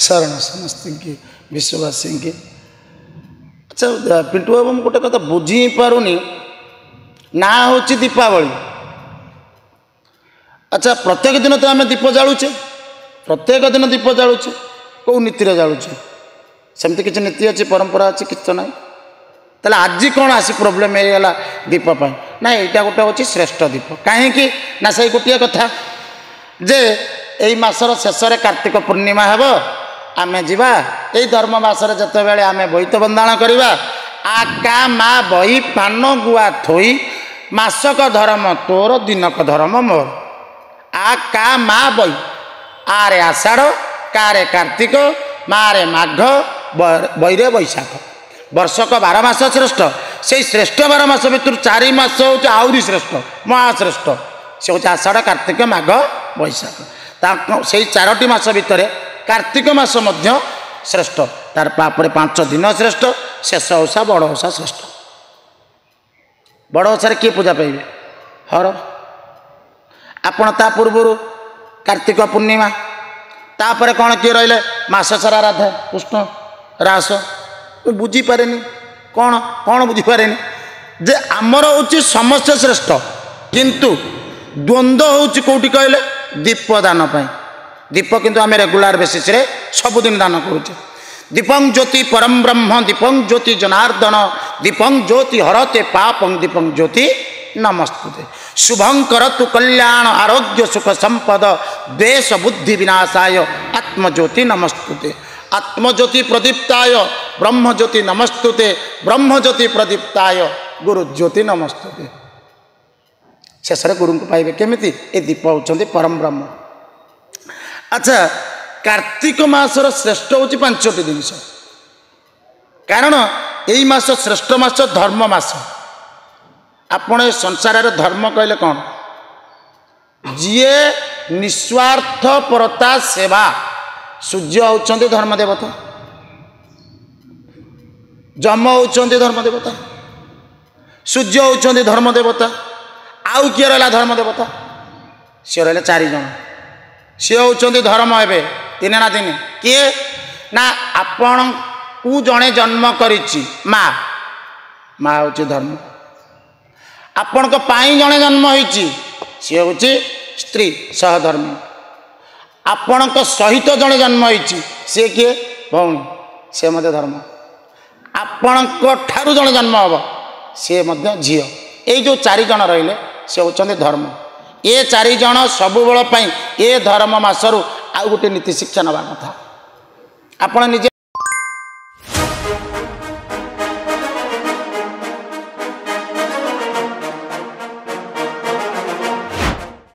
शरण समस्त की विश्ववासी की। अच्छा पिंटू बाबू गोटे कथा बुझी पारुनी ना हूँ दीपावली। अच्छा प्रत्येक दिन तो आम दीप जालुचे, प्रत्येक दिन दीप जालुचे कौ नीति जालुचे सेमती किसी नीति अच्छी परंपरा अच्छी कि तो ना। ताले आज कौन आसी प्रोब्लेम होगा दीप ना यहाँ गोटे हूँ श्रेष्ठ दीप कहीं ना से गोटे कथा जे यही मासर शेष कार्तिक पूर्णिमा हेब आमे जीवा यही धर्म मासरे जिते बेले आमे बोईत बंदाण करवा आका मा बही पान गुआ थोई मासक धर्म तोर दिनक धर्म मोर आका मा बही आरे आषाढ़ कारे कार्तिक मारे माघ बईरे बैशाख वर्षक 12 मास श्रेष्ठ से श्रेष्ठ 12 मास भर 4 मास हूँ आहरी श्रेष्ठ महाश्रेष्ठ से हूँ आषाढ़ कार्तिक माघ बैशाख से 4टी मास भितर कार्तिक मास मध्य श्रेष्ठ तार पापर 5 दिन श्रेष्ठ शेष ओषा बड़ ओषा श्रेष्ठ। बड़ ओषार किए पूजा पाइबे हर आपण ता पूर्व कार्तिक पूर्णिमा तापर कौन किए रहिले मास सारा राधा कृष्ण रास बुझीपारे कौन कौन बुझीपारे जे आमर हूँ समस्त श्रेष्ठ किंतु द्वंद्व हूँ कौटी कहले दीपदान दीप किंतु आम रेगुलार बेसिस रे सबुदिन दान करुचे। दीपं ज्योति परम ब्रह्म दीपं ज्योति जनार्दन दीपं ज्योति हरते पापं दीपं ज्योति नमस्तुते शुभं करतु कल्याण आरोग्य सुख संपद द्वेष बुद्धि विनाशाय आत्मज्योति नमस्तुते आत्मज्योति प्रदीप्ताय ब्रह्मज्योति नमस्तुते ब्रह्मज्योति प्रदीप्ताय गुरुज्योति नमस्तुते। शेष गुरु को पाइबे केमिति ए दीप होउछन्ति परम ब्रह्म। अच्छा कार्तिक मासर श्रेष्ठ हूँ 5टी जिनिस कारण यही मास श्रेष्ठ मास धर्म मास। आपण संसार धर्म कहले कौन जीए निस्वार्थ परता सेवा सूर्य होउछन्ति धर्म देवता जम होउछन्ति धर्म देवता सूर्य होउछन्ति धर्म देवता आउ किए रहा धर्म देवता सी रहा 4 जन सी होउछन्ति धर्म एबे 3 ना 3 किए ना आपण को जड़े जन्म करिछि माँ माँ हूँ धर्म आपण को पाई जड़े जन्म होइछि सी हूँ स्त्री सहधर्मी आपण को सहित जड़े जन्म होइछि सी किए भौणी से मध्य धर्म आपण को ठारू जड़े जन्म हम सी मध्य झील ये जो 4 जन रहिले से होउछन्ति धर्म। ये 4 जन सब बेल ए धर्म मासरू आउ गोटे नीति शिक्षा नवा कथा आपण निजे